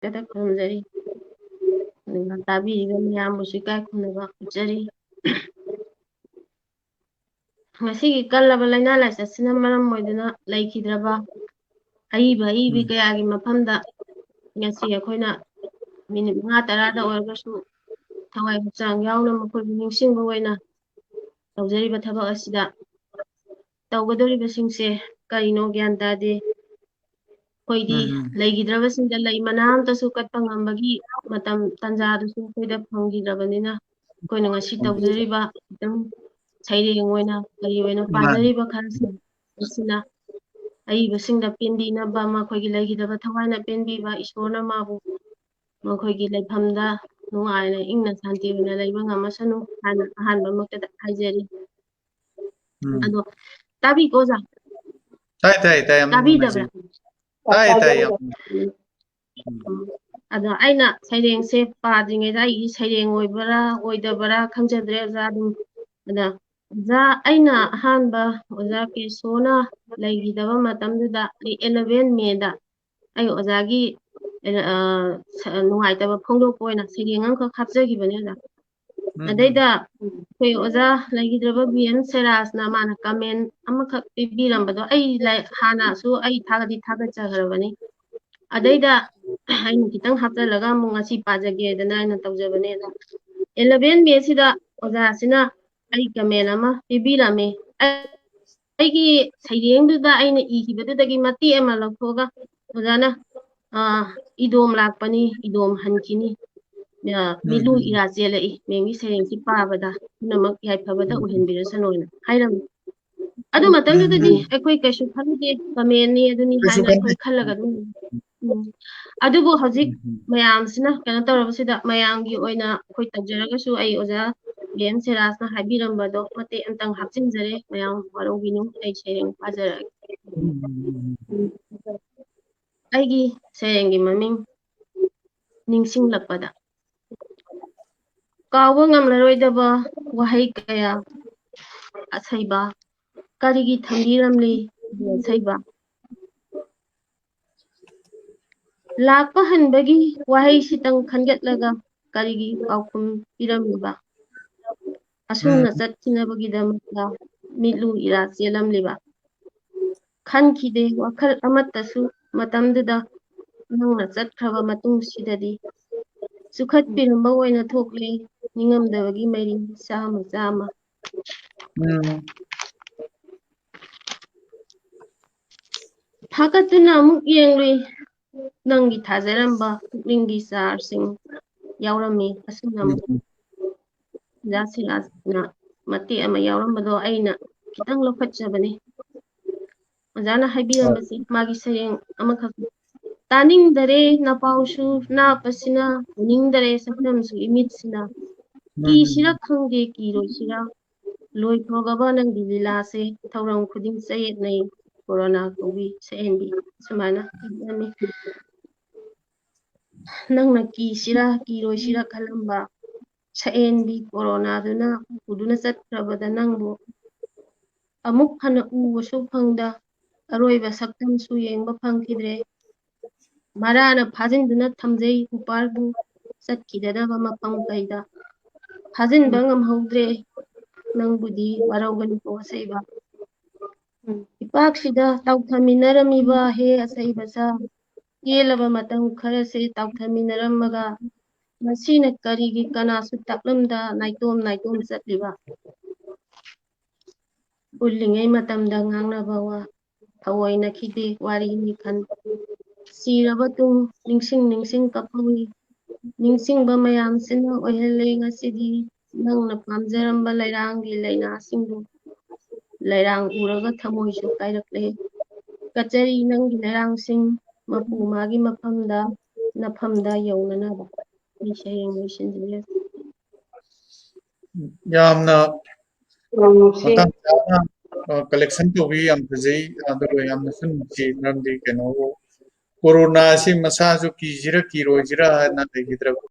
ꯇꯗ ꯈꯨꯔꯨꯝꯖꯔꯤ ꯑꯗꯨꯒ ꯇꯥꯕꯤꯔꯤꯕ ꯃꯌꯥꯝꯕꯨꯁꯨ ꯏꯀꯥꯏ ꯈꯨꯝꯅꯕ ꯎꯠꯆꯔꯤ ꯉꯁꯤꯒꯤ ꯀꯜꯂꯕ ꯂꯥꯏꯅꯥ ꯂꯥꯏꯆꯠꯁꯤꯅ ꯃꯔꯝ ꯑꯣꯏꯗꯨꯅ ꯂꯩꯈꯤꯗ꯭ꯔꯕ ꯑꯏꯕ ꯑꯏꯕꯤ ꯀꯌꯥꯒꯤ ꯃꯐꯝꯗ ꯉꯁꯤ ꯑꯩꯈꯣꯏꯅ ꯃꯤꯅꯤꯠ 5-10ꯗ ꯑꯣꯏꯔꯒꯁꯨ ꯊꯋꯥꯏ ꯍꯛꯆꯥꯡ ꯌꯥꯎꯅ ꯃꯈꯣꯏꯕꯨ ꯅꯤꯡꯁꯤꯡꯕ ꯑꯣꯏꯅ ꯇꯧꯖꯔꯤꯕ ꯊꯕꯛ ꯑꯁꯤꯗ ꯇꯧꯒꯗꯧꯔꯤꯕꯁꯤꯡꯁꯦ ꯀꯔꯤꯅꯣ ꯒ꯭ꯌꯥꯟ ꯇꯥꯗꯦ ꯑꯩꯈꯣꯏꯗꯤ ꯂꯩꯈꯤꯗ꯭ꯔꯕꯁꯤꯡꯗ ꯂꯩ ꯃꯅꯥ ꯑꯃꯇꯁꯨ ꯀꯠꯄ ꯉꯝꯕꯒꯤ ꯃꯇꯝ ꯇꯥꯟꯖꯥꯗꯨꯁꯨ ꯑꯩꯈꯣꯏꯗ ꯐꯪꯈꯤꯗ꯭ꯔꯕꯅꯤꯅ ꯑꯩꯈꯣꯏꯅ ꯉꯁꯤ ꯇꯧꯖꯔꯤꯕ ꯈꯤꯇꯪ ꯁꯩꯔꯦꯡ ꯑꯣꯏꯅ ꯀꯔꯤ ꯑꯣꯏꯅ ꯄꯥꯖꯔꯤꯕ ꯈꯔꯁꯤꯡ ꯑꯁꯤꯅ ꯑꯏꯕꯁꯤꯡꯗ ꯄꯦꯟꯕꯤꯅꯕ ꯃꯈꯣꯏꯒꯤ ꯂꯩꯈꯤꯗꯕ ꯊꯋꯥꯏꯅ ꯄꯦꯟꯕꯤꯕ ꯏꯁꯣꯔꯅ ꯃꯥꯕꯨ ꯃꯈꯣꯏꯒꯤ ꯂꯩꯐꯝꯗ ꯅꯨꯡꯉꯥꯏꯅ ꯏꯪꯅ ꯁꯥꯟꯇꯤ ꯑꯣꯏꯅ ꯂꯩꯕ ꯉꯝꯃꯁꯅꯨ ꯍꯥꯏꯅ ꯑꯍꯥꯟꯕ ꯃꯛꯇꯗ ꯍꯥꯏꯖꯔꯤ ꯑꯗꯣ ꯇꯥꯕꯤꯀꯣ ꯑꯣꯖꯥ ꯇꯥꯏ ꯌꯥꯝ ꯇꯥꯕꯤꯗꯕ꯭ꯔꯥ ꯅꯨꯡꯉꯥꯏꯖꯩ ꯇꯥꯏ ꯌꯥꯝ ꯑꯗꯣ ꯑꯩꯅ ꯁꯩꯔꯦꯡꯁꯦ ꯄꯥꯗ꯭ꯔꯤꯉꯩꯗ ꯑꯩꯒꯤ ꯁꯩꯔꯦꯡ ꯑꯣꯏꯕ꯭ꯔꯥ ꯑꯣꯏꯗꯕ꯭ꯔꯥ ꯈꯪꯖꯗ꯭ꯔꯦ ꯑꯣꯖꯥ ꯑꯗꯨꯝ ꯑꯗ ꯑꯣꯖꯥ ꯑꯩꯅ ꯑꯍꯥꯟꯕ ꯑꯣꯖꯥ ꯀꯦꯁꯣꯅ ꯂꯩꯈꯤꯗꯕ ꯃꯇꯝꯗꯨꯗ 11 ꯃꯦꯗ ꯑꯩ ꯑꯣꯖꯥꯒꯤ ꯅꯨꯡꯉꯥꯏꯇꯕ ꯐꯣꯡꯗꯣꯛꯄ ꯑꯣꯏꯅ ꯁꯩꯔꯦꯡ ꯑꯃꯈꯛ ꯍꯥꯞꯆꯈꯤꯕꯅꯦ ꯑꯣꯖꯥ ꯑꯗꯩꯗ ꯑꯩꯈꯣꯏ ꯑꯣꯖꯥ ꯂꯩꯈꯤꯗ꯭ꯔꯕ BN ꯁꯦꯔꯥꯖꯅ ꯃꯥꯅ ꯀꯃꯦꯟ ꯑꯃꯈꯛ ꯄꯤꯕꯤꯔꯝꯕꯗꯣ ꯑꯩ ꯍꯥꯟꯅꯁꯨ ꯑꯩ ꯊꯥꯒꯠꯆꯈ꯭ꯔꯕꯅꯤ ꯑꯗꯩꯗ ꯑꯩꯅ ꯈꯤꯇꯪ ꯍꯥꯞꯆꯤꯜꯂꯒ ꯑꯃꯨꯛ ꯉꯁꯤ ꯄꯥꯖꯒꯦꯗꯅ ꯑꯩꯅ ꯇꯧꯖꯕꯅꯦ ꯑꯗ 11 ꯃꯦꯁꯤꯗ ꯑꯣꯖꯥꯁꯤꯅ ꯑꯩ ꯀꯃꯦꯟ ꯑꯃ ꯄꯤꯕꯤꯔꯝꯃꯤ ꯑꯩꯒꯤ ꯁꯩꯔꯦꯡꯗꯨꯗ ꯑꯩꯅ ꯏꯈꯤꯕꯗꯨꯗꯒꯤ ꯃꯇꯦꯛ ꯑꯃ ꯂꯧꯊꯣꯛꯑꯒ ꯑꯣꯖꯥꯅ ꯏꯗꯣꯝ ꯂꯥꯛꯄꯅꯤ ꯏꯗꯣꯝ ꯍꯟꯈꯤꯅꯤ ꯃꯤꯠꯂꯨ ꯏꯔꯥ ꯆꯦꯜꯂꯛꯏ ꯃꯦꯝꯒꯤ ꯁꯩꯔꯦꯡꯁꯤ ꯄꯥꯕꯗ ꯄꯨꯝꯅꯃꯛ ꯌꯥꯏꯐꯕꯗ ꯑꯣꯏꯍꯟꯕꯤꯔꯁꯅꯨꯅ ꯍꯥꯏꯔꯝꯃꯤ ꯑꯗꯨ ꯃꯇꯝꯗꯨꯗꯗꯤ ꯑꯩꯈꯣꯏ ꯀꯩꯁꯨ ꯈꯟꯗꯦ ꯀꯃꯦꯟꯅꯤ ꯑꯗꯨꯅꯤ ꯀꯩꯁꯨ ꯍꯥꯏꯅ ꯈꯟꯗꯦ ꯑꯩꯈꯣꯏ ꯈꯜꯂꯒ ꯑꯗꯨꯝ ꯑꯗꯨꯕꯨ ꯍꯧꯖꯤꯛ ꯃꯌꯥꯝꯁꯤꯅ ꯀꯩꯅꯣ ꯇꯧꯔꯕꯁꯤꯗ ꯃꯌꯥꯝꯒꯤ ꯑꯣꯏꯅ ꯑꯩꯈꯣꯏ ꯇꯧꯖꯔꯒꯁꯨ ꯑꯩ ꯑꯣꯖꯥ BN ꯁꯦꯔꯥꯖꯅ ꯍꯥꯏꯕꯤꯔꯝꯕꯗꯣ ꯃꯇꯦꯛ ꯑꯃꯇꯪ ꯍꯥꯞꯆꯤꯟꯖꯔꯦ ꯃꯌꯥꯝ ꯋꯥꯔꯧꯕꯤꯅꯨ ꯑꯩ ꯁꯩꯔꯦꯡ ꯄꯥꯖꯔꯛꯑꯒꯦ ꯑꯩꯒꯤ ꯁꯩꯔꯦꯡꯒꯤ ꯃꯃꯤꯡ ꯅꯤꯡꯁꯤꯡꯂꯛꯄꯗ ꯀꯥꯎꯕ ꯉꯝꯂꯔꯣꯏꯗꯕ ꯋꯥꯍꯩ ꯀꯌꯥ ꯑꯁꯩꯕ ꯀꯔꯤꯒꯤ ꯊꯝꯕꯤꯔꯝꯂꯤ ꯑꯁꯩꯕ ꯂꯥꯛꯄ ꯍꯟꯕꯒꯤ ꯋꯥꯍꯩꯁꯤꯇꯪ ꯈꯟꯒꯠꯂꯒ ꯀꯔꯤꯒꯤ ꯄꯥꯎꯈꯨꯝ ꯄꯤꯔꯝꯂꯤꯕ ꯑꯁꯨꯝꯅ ꯆꯠꯈꯤꯅꯕꯒꯤꯗꯃꯛꯇ ꯃꯤꯠꯂꯨ ꯏꯔꯥ ꯆꯦꯜꯂꯝꯂꯤꯕ ꯈꯟꯈꯤꯗꯦ ꯋꯥꯈꯜ ꯑꯃꯠꯇꯁꯨ ꯃꯇꯝꯗꯨꯗ ꯅꯪꯅ ꯆꯠꯈ꯭ꯔꯕ ꯃꯇꯨꯡꯁꯤꯗꯗꯤ ꯆꯨꯈꯠꯄꯤꯔꯝꯕ ꯑꯣꯏꯅ ꯊꯣꯛꯂꯦ ꯅꯤꯡꯉꯝꯗꯕꯒꯤ ꯃꯩꯔꯤ ꯆꯥꯝꯃ ꯆꯥꯝꯃ ꯐꯥꯀꯠꯇꯨꯅ ꯑꯃꯨꯛ ꯌꯦꯡꯂꯨꯏ ꯅꯪꯒꯤ ꯊꯥꯖꯔꯝꯕ ꯄꯨꯛꯅꯤꯡꯒꯤ ꯆꯥꯔꯁꯤꯡ ꯌꯥꯎꯔꯝꯃꯤ ꯑꯁꯨꯝꯅ ꯑꯃꯨꯛ ꯑꯣꯖꯥ ꯁꯤꯔꯥꯖꯅ ꯃꯇꯦꯛ ꯑꯃ ꯌꯥꯎꯔꯝꯕꯗꯣ ꯑꯩꯅ ꯈꯤꯇꯪ ꯂꯧꯈꯠꯆꯕꯅꯤ ꯑꯣꯖꯥꯅ ꯍꯥꯏꯕꯤꯔꯝꯕꯁꯤ ꯃꯥꯒꯤ ꯁꯩꯔꯦꯡ ꯑꯃꯈꯛ ꯇꯥꯅꯤꯡꯗꯔꯦ ꯅꯄꯥꯎꯁꯨ ꯅꯥꯞꯄꯁꯤꯅ ꯎꯅꯤꯡꯗꯔꯦ ꯁꯛꯇꯝꯁꯨ ꯏꯃꯤꯠꯁꯤꯅ ꯀꯤꯁꯤꯔ ꯈꯪꯗꯦ ꯀꯤꯔꯣꯏꯁꯤꯔ ꯂꯣꯏꯈ꯭ꯔꯒꯕ ꯅꯪꯒꯤ ꯂꯤꯂꯥꯁꯦ ꯊꯧꯔꯝ ꯈꯨꯗꯤꯡ ꯆꯌꯦꯠꯅꯩ ꯀꯣꯔꯣꯅꯥ ꯀꯧꯕꯤ ꯁꯛꯍꯦꯟꯕꯤ ꯁꯨꯃꯥꯏꯅ ꯏꯔꯝꯃꯤ ꯅꯪꯅ ꯀꯤꯁꯤꯔꯥ ꯀꯤꯔꯣꯏꯁꯤꯔꯥ ꯈꯜꯂꯝꯕ ꯁꯛꯍꯦꯟꯕꯤ ꯀꯣꯔꯣꯅꯥꯗꯨꯅ ꯄꯨꯗꯨꯅ ꯆꯠꯈ꯭ꯔꯕꯗ ꯅꯪꯕꯨ ꯑꯃꯨꯛ ꯍꯟꯅ ꯎꯕꯁꯨ ꯐꯪꯗ ꯑꯔꯣꯏꯕ ꯁꯛꯇꯝꯁꯨ ꯌꯦꯡꯕ ꯐꯪꯈꯤꯗ꯭ꯔꯦ ꯃꯔꯥꯅ ꯐꯥꯖꯤꯟꯗꯨꯅ ꯊꯝꯖꯩ ꯎꯄꯥꯜꯕꯨ ꯆꯠꯈꯤꯒꯗꯕ ꯃꯐꯝ ꯀꯩꯗ ꯐꯥꯖꯤꯟꯕ ꯉꯝꯍꯧꯗ꯭ꯔꯦ ꯅꯪꯕꯨꯗꯤ ꯋꯥꯔꯧꯒꯅꯨꯀꯣ ꯑꯁꯩꯕ ꯏꯄꯥꯛꯁꯤꯗ ꯇꯥꯎꯊꯃꯤꯟꯅꯔꯝꯃꯤꯕ ꯍꯦ ꯑꯁꯩꯕꯁꯥ ꯇꯦꯜꯂꯕ ꯃꯇꯝ ꯈꯔꯁꯦ ꯇꯥꯎꯊꯃꯤꯟꯅꯔꯝꯃꯒ ꯃꯁꯤꯅ ꯀꯔꯤꯒꯤ ꯀꯅꯥꯁꯨ ꯇꯥꯛꯂꯝꯗ ꯅꯥꯏꯇꯣꯝ ꯅꯥꯏꯇꯣꯝ ꯆꯠꯂꯤꯕ ꯄꯨꯜꯂꯤꯉꯩ ꯃꯇꯝꯗ ꯉꯥꯡꯅꯕ ꯋꯥ ꯊꯑꯣꯏꯅꯈꯤꯗꯦ ꯋꯥꯔꯤꯅꯤ ꯈꯟ ꯁꯤꯔꯕ ꯇꯨꯡ ꯅꯤꯡꯁꯤꯡ ꯅꯤꯡꯁꯤꯡ ꯀꯞꯍꯧꯏ ꯅꯤꯡꯁꯤꯡꯕ ꯃꯌꯥꯝꯁꯤꯅ ꯑꯣꯏꯍꯜꯂꯦ ꯉꯁꯤꯗꯤ ꯅꯪꯅ ꯄꯥꯝꯖꯔꯝꯕ ꯂꯩꯔꯥꯡꯒꯤ ꯂꯩꯅꯥꯁꯤꯡꯕꯨ ꯂꯩꯔꯥꯡ ꯎꯔꯒ ꯊꯃꯣꯏꯁꯨ ꯀꯥꯏꯔꯛꯂꯦ ꯀꯠꯆꯔꯤ ꯅꯪꯒꯤ ꯂꯩꯔꯥꯡꯁꯤꯡ ꯃꯄꯨ ꯃꯥꯒꯤ ꯃꯐꯝꯗ ꯅꯐꯝꯗ ꯌꯧꯅꯅꯕ ꯑꯩ ꯁꯩꯔꯦꯡ ꯂꯣꯏꯁꯤꯟꯖꯔꯦ ꯌꯥꯝꯅ ꯃꯇꯥꯡ ꯆꯥꯅ ꯀꯂꯦꯛꯁꯟ ꯇꯧꯕꯤ ꯌꯥꯝ ꯐꯖꯩ ꯑꯗꯨꯒ ꯌꯥꯝꯅꯁꯨ ꯅꯨꯡꯁꯤ ꯃꯔꯝꯗꯤ ꯀꯩꯅꯣ ꯀꯣꯔꯣꯅꯥꯁꯤ ꯃꯁꯥꯁꯨ ꯀꯤꯁꯤꯔ ꯀꯤꯔꯣꯏꯁꯤꯔ ꯍꯥꯏꯅ ꯂꯩꯈꯤꯗ꯭ꯔꯕ